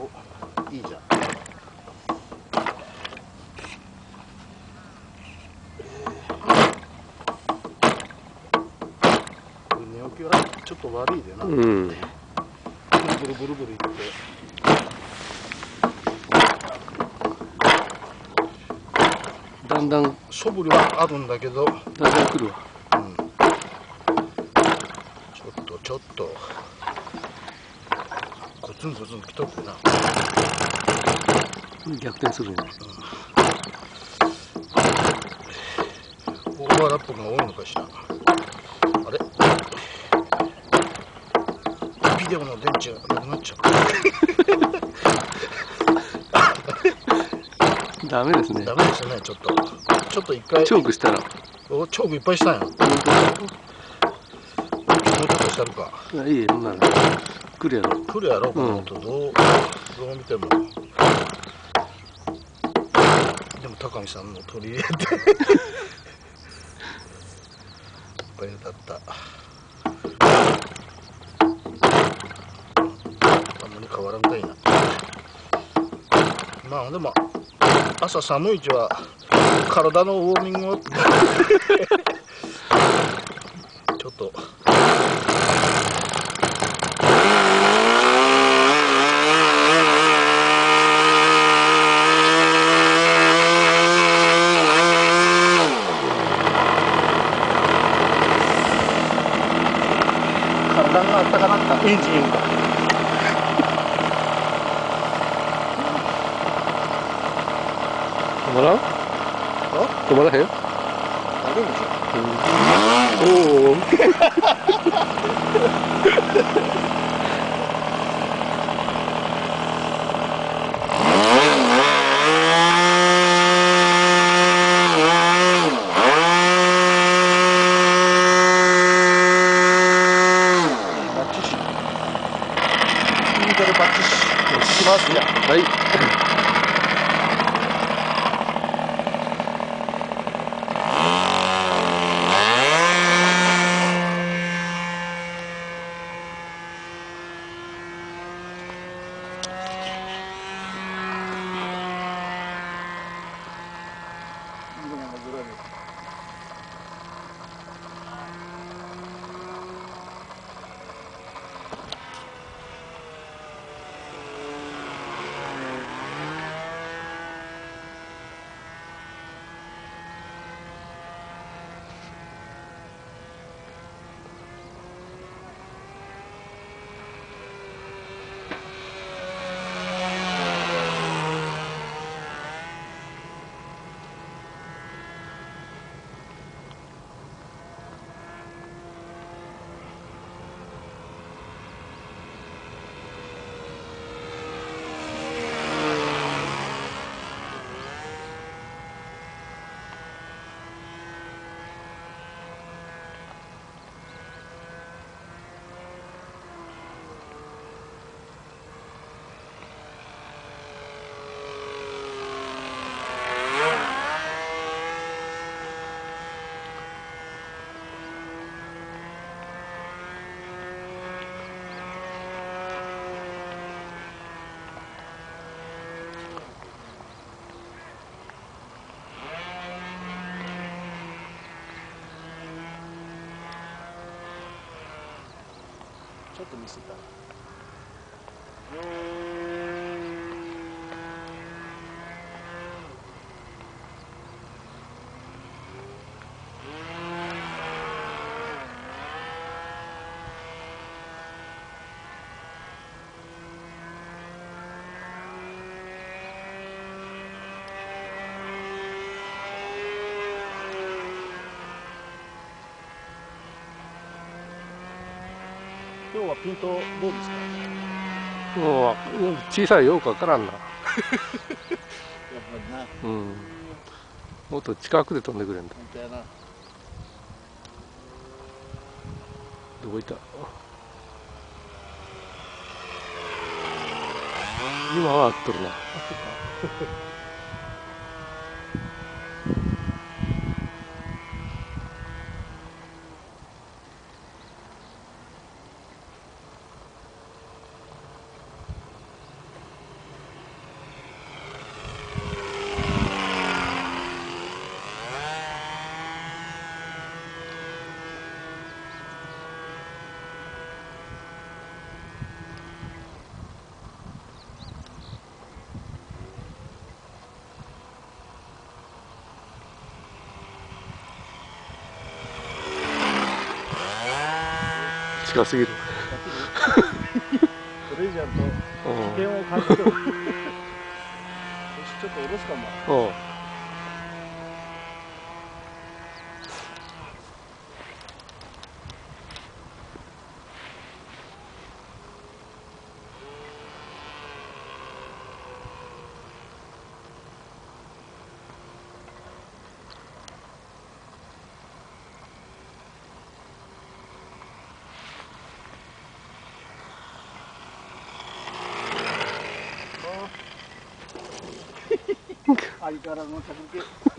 お、いいじゃん。寝起きはちょっと悪いでな。うん。ブルブルブルブルいって。だんだんそぶりはあるんだけど。だんだん来るわ。うん。ちょっと。コツンコツン来とってな。逆転するんやね。オーバーラップが多いのかしら。あれビデオの電池がなくなっちゃった。ダメですね。ダメですね、ちょっと一回。チョークしたら。お、チョークいっぱいしたんや。もうちょっとしたるか。いい、そんなの。来るやろ。来るやろ、この音。どう見ても。でも高見さんの取り入れて大変だった。あんまり変わらんかいな。まあでも朝寒いうちは体のウォーミングをちょっと。体があったかなったエンジンが。止まらん？止まらへん？あるんでしょ。おお。はい。ちょっとミスった。今日はピントどうですか？もう小さいよくわからんな。やっぱりな。うん。もっと近くで飛んでくれんだ。本当やな。どこ行った？今は合っとるな。近すぎる。トレジャーと危険を感じてる。よし、ちょっと下ろすかも。うん。相変わらずの着地。